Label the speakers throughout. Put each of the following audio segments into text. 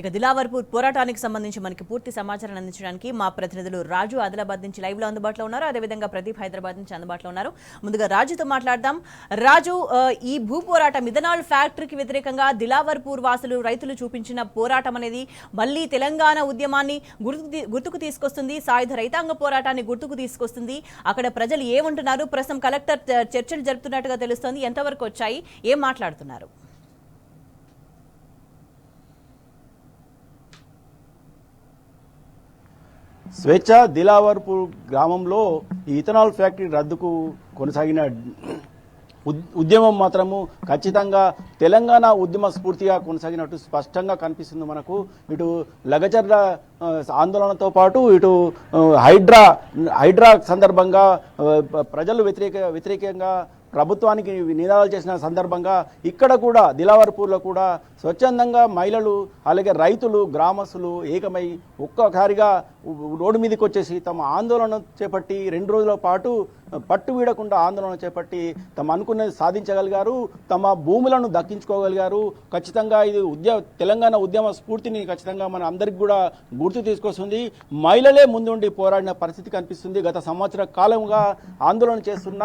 Speaker 1: ఇక దిలావర్పూర్ పోరాటానికి సంబంధించి మనకి పూర్తి సమాచారాన్ని అందించడానికి మా ప్రతినిధులు రాజు ఆదిలాబాద్ నుంచి లైవ్ లో అందుబాటులో ఉన్నారు. అదేవిధంగా ప్రదీప్ హైదరాబాద్ నుంచి అందుబాటులో ఉన్నారు. ముందుగా రాజుతో మాట్లాడదాం. రాజు, ఈ భూ పోరాటం ఇథనాల్ ఫ్యాక్టరీకి వ్యతిరేకంగా దిలావర్పూర్ వాసులు రైతులు చూపించిన పోరాటం అనేది మళ్ళీ తెలంగాణ ఉద్యమాన్ని గుర్తుకు తీసుకొస్తుంది, సాయుధ రైతాంగ పోరాటాన్ని గుర్తుకు తీసుకొస్తుంది. అక్కడ ప్రజలు ఏమంటున్నారు? ప్రస్తుతం కలెక్టర్ చర్చలు జరుపుతున్నట్టుగా తెలుస్తోంది. ఎంతవరకు వచ్చాయి? ఏం మాట్లాడుతున్నారు?
Speaker 2: స్వేచ్ఛ దిలావర్పూర్ గ్రామంలో ఈ ఇథనాల్ ఫ్యాక్టరీ రద్దుకు కొనసాగిన ఉద్యమం మాత్రము ఖచ్చితంగా తెలంగాణ ఉద్యమ స్ఫూర్తిగా కొనసాగినట్టు స్పష్టంగా కనిపిస్తుంది మనకు. ఇటు లగచర్ల ఆందోళనతో పాటు ఇటు హైడ్రా సందర్భంగా ప్రజలు వ్యతిరేకంగా ప్రభుత్వానికి నినాదాలు చేసిన సందర్భంగా ఇక్కడ కూడా దిలావర్పూర్లో కూడా స్వచ్ఛందంగా మహిళలు అలాగే రైతులు గ్రామస్తులు ఏకమై ఒక్కసారిగా రోడ్డు మీదకి వచ్చేసి తమ ఆందోళన చేపట్టి 2 రోజుల పాటు పట్టు వీడకుండా ఆందోళన చేపట్టి తమ అనుకున్నది సాధించగలిగారు, తమ భూములను దక్కించుకోగలిగారు. ఖచ్చితంగా ఇది తెలంగాణ ఉద్యమ స్ఫూర్తిని ఖచ్చితంగా మన అందరికి కూడా గుర్తు తీసుకొస్తుంది. మహిళలే ముందుండి పోరాడిన పరిస్థితి కనిపిస్తుంది. గత సంవత్సర కాలంగా ఆందోళన చేస్తున్న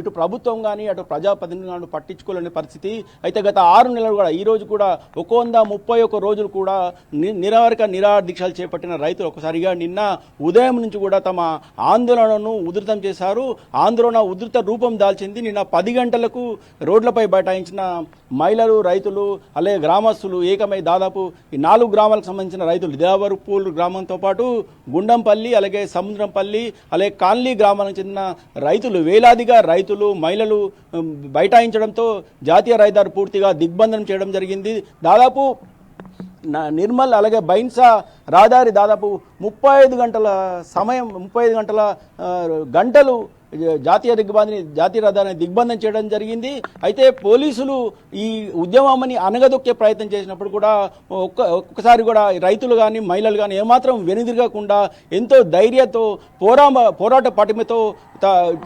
Speaker 2: ఇటు ప్రభుత్వం కానీ అటు ప్రజాప్రతినిధులను పట్టించుకోలేని పరిస్థితి. అయితే గత 6 నెలలు కూడా ఈ రోజు కూడా 131 రోజులు కూడా నిరాహార దీక్షలు చేపట్టిన రైతులు ఒకసారిగా నిన్న ఉదయం నుంచి కూడా తమ ఆందోళనను ఉధృతం చేశారు. ఆందోళన ఉధృత రూపం దాల్చింది. నిన్న 10 గంటలకు రోడ్లపై బైఠాయించిన మహిళలు రైతులు అలాగే గ్రామస్తులు ఏకమై దాదాపు ఈ 4 గ్రామాలకు సంబంధించిన రైతులు దిలావర్పూర్ గ్రామంతో పాటు గుండంపల్లి అలాగే సముద్రంపల్లి అలాగే కాన్లీ గ్రామాలకు చెందిన రైతులు వేలాదిగా రైతులు మహిళలు బైఠాయించడంతో జాతీయ రహదారి పూర్తిగా దిగ్బంధనం చేయడం జరిగింది. దాదాపు నిర్మల్ అలాగే బైన్సా రహదారి దాదాపు 35 గంటలు జాతీయ రహదారిని దిగ్బంధం చేయడం జరిగింది. అయితే పోలీసులు ఈ ఉద్యమాన్ని అనగదొక్కే ప్రయత్నం చేసినప్పుడు కూడా ఒక్కసారి కూడా రైతులు కానీ మహిళలు కానీ ఏమాత్రం వెనుదిరగకుండా ఎంతో ధైర్యంతో పోరాట పటిమతో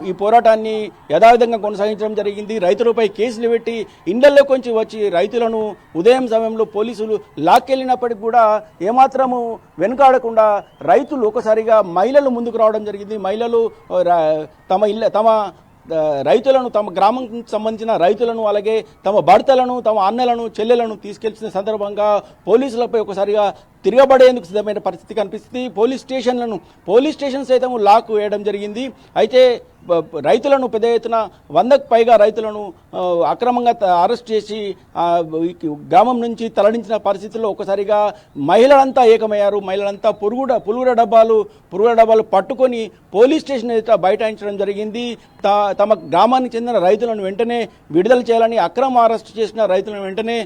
Speaker 2: ఈ పోరాటాన్ని యథావిధంగా కొనసాగించడం జరిగింది. రైతులపై కేసులు పెట్టి ఇండ్లలోకి వచ్చి రైతులను ఉదయం సమయంలో పోలీసులు లాక్కెళ్ళినప్పటికీ కూడా ఏమాత్రము వెనుకాడకుండా రైతులు ఒకసారిగా మహిళలు ముందుకు రావడం జరిగింది. మహిళలు తమ రైతులను తమ గ్రామంకి సంబంధించిన రైతులను అలాగే తమ భర్తలను తమ అన్నలను చెల్లెలను తీసుకెళ్లిన సందర్భంగా పోలీసులపై ఒకసారిగా తిరగబడేందుకు సిద్ధమైన పరిస్థితి కనిపిస్తుంది. పోలీస్ స్టేషన్ సైతం లాక్ వేయడం జరిగింది. అయితే రైతులను పెద్ద ఎత్తున 100కు పైగా రైతులను అక్రమంగా అరెస్ట్ చేసి గ్రామం నుంచి తరలించిన పరిస్థితుల్లో ఒకసారిగా మహిళలంతా ఏకమయ్యారు. మహిళలంతా పురుగుల డబ్బాలు పట్టుకొని పోలీస్ స్టేషన్ ఎదుట బైఠాయించడం జరిగింది. తమ గ్రామానికి చెందిన రైతులను వెంటనే విడుదల చేయాలని, అక్రమ అరెస్ట్ చేసిన రైతులను వెంటనే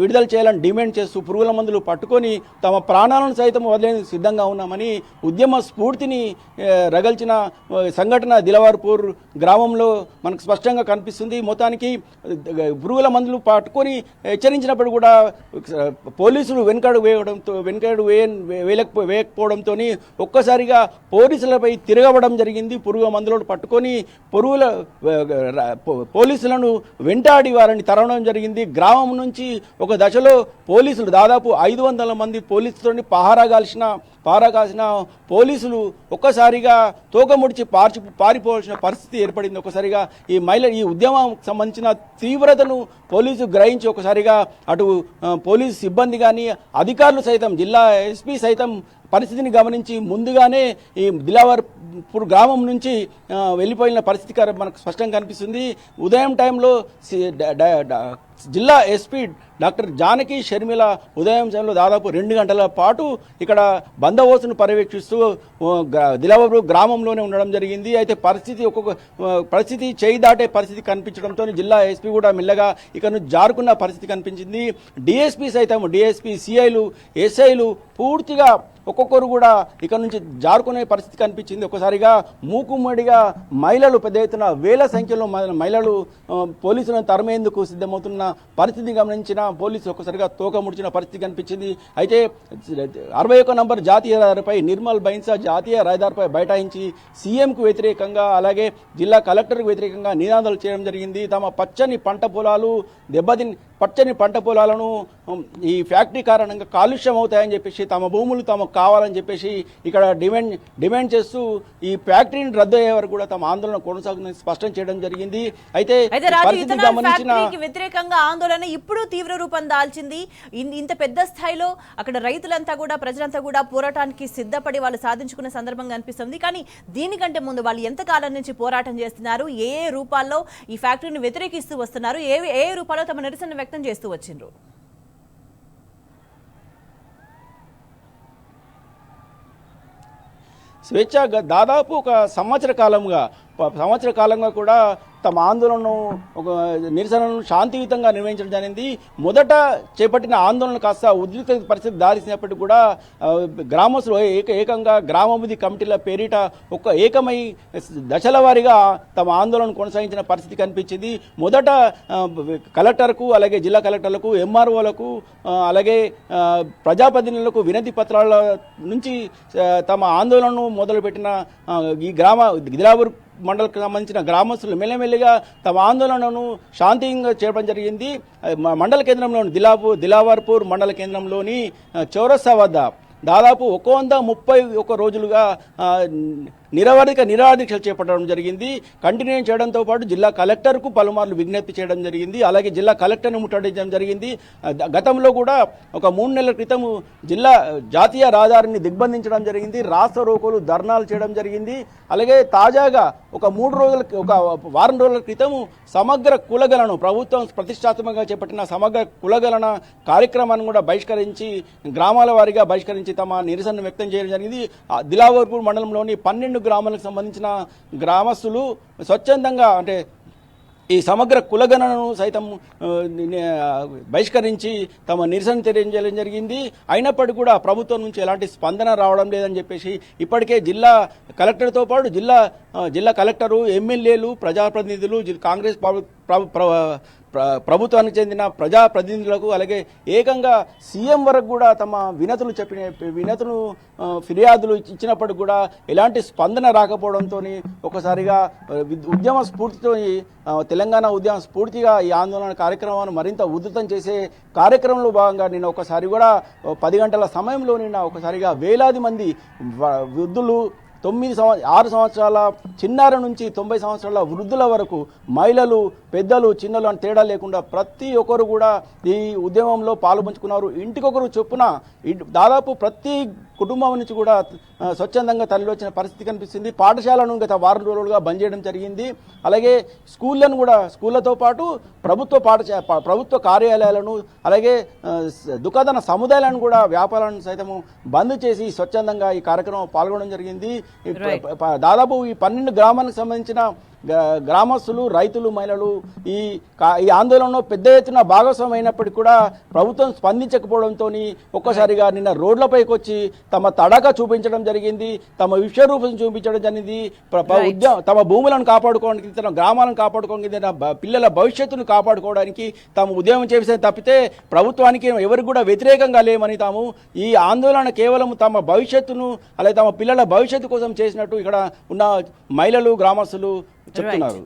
Speaker 2: విడుదల చేయాలని డిమాండ్ చేస్తూ పురుగుల మందులు పట్టుకొని తమ ప్రాణాలను సైతం వదిలేందుకు సిద్ధంగా ఉన్నామని ఉద్యమ స్ఫూర్తిని రగల్చిన సంఘటన దిలావర్పూర్ గ్రామంలో మనకు స్పష్టంగా కనిపిస్తుంది. మొత్తానికి పురుగుల మందులు పట్టుకొని హెచ్చరించినప్పుడు కూడా పోలీసులు వేయకపోవడంతో ఒక్కసారిగా పోలీసులపై తిరగబడం జరిగింది. పురుగుల మందులను పట్టుకొని పోలీసులను వెంటాడి వారిని తరవడం జరిగింది. గ్రామం నుంచి ఒక దశలో పోలీసులు దాదాపు 500 మంది పోలీసులతో పారా కాసిన పోలీసులు ఒక్కసారిగా తోకముడిచి పారిపోవాల్సిన పరిస్థితి ఏర్పడింది. ఒకసారిగా ఈ ఉద్యమం సంబంధించిన తీవ్రతను పోలీసు గ్రహించి ఒకసారిగా అటు పోలీసు సిబ్బంది కానీ అధికారులు సైతం జిల్లా ఎస్పీ సైతం పరిస్థితిని గమనించి ముందుగానే ఈ దిలావర్పూర్ గ్రామం నుంచి వెళ్ళిపోయిన పరిస్థితి మనకు స్పష్టంగా కనిపిస్తుంది. ఉదయం టైంలో జిల్లా ఎస్పీ డాక్టర్ జానకి షర్మిల ఉదయం సమయంలో దాదాపు 2 గంటల పాటు ఇక్కడ బందోబస్తును పర్యవేక్షిస్తూ దిలావర్పూర్ గ్రామంలోనే ఉండడం జరిగింది. అయితే పరిస్థితి చేయి దాటే పరిస్థితి కనిపించడంతో జిల్లా ఎస్పీ కూడా మెల్లగా ఇక్కడ నుంచి జారుకున్న పరిస్థితి కనిపించింది. డిఎస్పీ సిఐలు ఎస్ఐలు పూర్తిగా ఒక్కొక్కరు కూడా ఇక్కడ నుంచి జారుకునే పరిస్థితి కనిపించింది. ఒకసారిగా మూకుమ్మడిగా మహిళలు పెద్ద ఎత్తున వేల సంఖ్యలో మహిళలు పోలీసులను తరిమేందుకు సిద్ధమవుతున్న పరిస్థితి గమనించిన పోలీసులు ఒక్కసారిగా తోక ముడిచిన పరిస్థితి కనిపించింది. అయితే 61 నంబర్ జాతీయ రహదారిపై నిర్మల్ బైన్సా జాతీయ రహదారిపై బైఠాయించి సీఎంకు వ్యతిరేకంగా అలాగే జిల్లా కలెక్టర్కు వ్యతిరేకంగా నినాదాలు చేయడం జరిగింది. తమ పచ్చని పంట పొలాలు పచ్చని పంట పొలాలను ఈ ఫ్యాక్టరీ కారణంగా కాలుష్యం అవుతాయని చెప్పేసి తమ భూములు తమకు కావాలని చెప్పేసి ఇక్కడ డిమాండ్ చేస్తూ ఈ ఫ్యాక్టరీని రద్దు అయ్యే వరకు కూడా తమ ఆందోళన కొనసాగుతుందని స్పష్టం చేయడం జరిగింది. అయితే
Speaker 1: రాజు,
Speaker 2: పరిస్థితికి
Speaker 1: ఇథనాల్
Speaker 2: గమనించిన
Speaker 1: ఫ్యాక్టరీకి వ్యతిరేకంగా ఆందోళన ఇప్పుడు తీవ్ర రూపం దాల్చింది. ఇంత పెద్ద స్థాయిలో అక్కడ రైతులంతా కూడా ప్రజలంతా కూడా పోరాటానికి సిద్ధపడి వాళ్ళు సాధించుకున్న సందర్భంగా అనిపిస్తుంది. కానీ దీనికంటే ముందు వాళ్ళు ఎంతకాలం నుంచి పోరాటం చేస్తున్నారు, ఏ రూపాల్లో ఈ ఫ్యాక్టరీని వ్యతిరేకిస్తూ వస్తున్నారు, ఏ రూపాల్లో తమ నిరసన వ్యక్తం చేస్తూ వచ్చిండ్రు?
Speaker 2: స్వేచ్ఛ దాదాపు ఒక సంవత్సర కాలంగా కూడా తమ ఆందోళనను ఒక నిరసనను శాంతియుతంగా నిర్వహించడం జరిగింది. మొదట చేపట్టిన ఆందోళన కాస్త ఉద్రిక్త పరిస్థితి దారిసినప్పటికీ కూడా గ్రామస్తులు ఏకంగా గ్రామాభివృద్ధి కమిటీల పేరిట ఒక ఏకమై దశల వారీగా తమ ఆందోళన కొనసాగించిన పరిస్థితి కనిపించింది. మొదట కలెక్టర్కు, అలాగే జిల్లా కలెక్టర్లకు, ఎంఆర్ఓలకు, అలాగే ప్రజాప్రతినిధులకు వినతి పత్రాల నుంచి తమ ఆందోళనను మొదలుపెట్టిన ఈ దిలావర్ మండలకు సంబంధించిన గ్రామస్తులు మెల్లమెల్లిగా తమ ఆందోళనను శాంతియుతంగా చేయడం జరిగింది. మండల కేంద్రంలోని దిలావర్పూర్ మండల కేంద్రంలోని చౌరస్తా వద్ద దాదాపు 131 రోజులుగా నిరాదీక్షలు చేపట్టడం జరిగింది. కంటిన్యూ చేయడంతో పాటు జిల్లా కలెక్టర్కు పలుమార్లు విజ్ఞప్తి చేయడం జరిగింది. అలాగే జిల్లా కలెక్టర్ను ముట్టడించడం జరిగింది. గతంలో కూడా ఒక 3 నెలల క్రితం జాతీయ రహదారిని దిగ్బంధించడం జరిగింది. రాస్తా రోకోలు, ధర్నాలు చేయడం జరిగింది. అలాగే తాజాగా ఒక వారం రోజుల క్రితం సమగ్ర కులగణన, ప్రభుత్వం ప్రతిష్టాత్మకంగా చేపట్టిన సమగ్ర కులగణన కార్యక్రమాన్ని కూడా బహిష్కరించి, గ్రామాల వారీగా బహిష్కరించి తమ నిరసన వ్యక్తం చేయడం జరిగింది. దిలావర్పూర్ మండలంలోని 12 గ్రామాలకు సంబంధించిన గ్రామస్తులు స్వచ్ఛందంగా అంటే ఈ సమగ్ర కులగణనను సైతం బహిష్కరించి తమ నిరసన తెలియజేయడం జరిగింది. అయినప్పటికీ కూడా ప్రభుత్వం నుంచి ఎలాంటి స్పందన రావడం లేదని చెప్పేసి ఇప్పటికే జిల్లా కలెక్టర్తో పాటు జిల్లా కలెక్టరు, ఎమ్మెల్యేలు, ప్రజాప్రతినిధులు, కాంగ్రెస్ ప్రభుత్వానికి చెందిన ప్రజాప్రతినిధులకు, అలాగే ఏకంగా సీఎం వరకు కూడా తమ ఫిర్యాదులు ఇచ్చినప్పటికీ కూడా ఎలాంటి స్పందన రాకపోవడంతో ఒకసారిగా ఉద్యమ స్ఫూర్తితో తెలంగాణ ఉద్యమ స్ఫూర్తిగా ఈ ఆందోళన కార్యక్రమాన్ని మరింత ఉధృతం చేసే కార్యక్రమంలో భాగంగా నిన్న ఒకసారి కూడా 10 గంటల సమయంలో ఒకసారిగా వేలాది మంది వృద్ధులు, 6 సంవత్సరాల చిన్నారి నుంచి 90 సంవత్సరాల వృద్ధుల వరకు, మహిళలు, పెద్దలు, చిన్నలు అని తేడా లేకుండా ప్రతి ఒక్కరు కూడా ఈ ఉద్యమంలో పాలుపంచుకున్నారు. ఇంటికొకరు చొప్పున దాదాపు ప్రతి కుటుంబం నుంచి కూడా స్వచ్ఛందంగా తరలి వచ్చిన పరిస్థితి కనిపిస్తుంది. పాఠశాలను గత వారం రోజులుగా బంద్ చేయడం జరిగింది. అలాగే స్కూళ్లతో పాటు ప్రభుత్వ కార్యాలయాలను, అలాగే దుకాణ సముదాయాలను కూడా, వ్యాపారాలను సైతము బంద్ చేసి స్వచ్ఛందంగా ఈ కార్యక్రమం పాల్గొనడం జరిగింది. దాదాపు ఈ 12 గ్రామాలకు సంబంధించిన గ్రామస్తులు, రైతులు, మహిళలు ఈ ఆందోళనలో పెద్ద ఎత్తున భాగస్వామైనప్పటికీ కూడా ప్రభుత్వం స్పందించకపోవడంతో ఒక్కసారిగా నిన్న రోడ్లపైకి వచ్చి తమ తడక చూపించడం జరిగింది, తమ విశ్వరూపం చూపించడం జరిగింది. తమ భూములను కాపాడుకోవడానికి, తమ గ్రామాలను కాపాడుకోవడానికి, పిల్లల భవిష్యత్తును కాపాడుకోవడానికి తాము ఉద్యమం చేసే తప్పితే ప్రభుత్వానికి ఎవరికి కూడా వ్యతిరేకంగా లేమని, తాము ఈ ఆందోళన కేవలం తమ భవిష్యత్తును, అలాగే తమ పిల్లల భవిష్యత్తు కోసం చేసినట్టు ఇక్కడ ఉన్న మహిళలు, గ్రామస్తులు చెప్తున్నారు.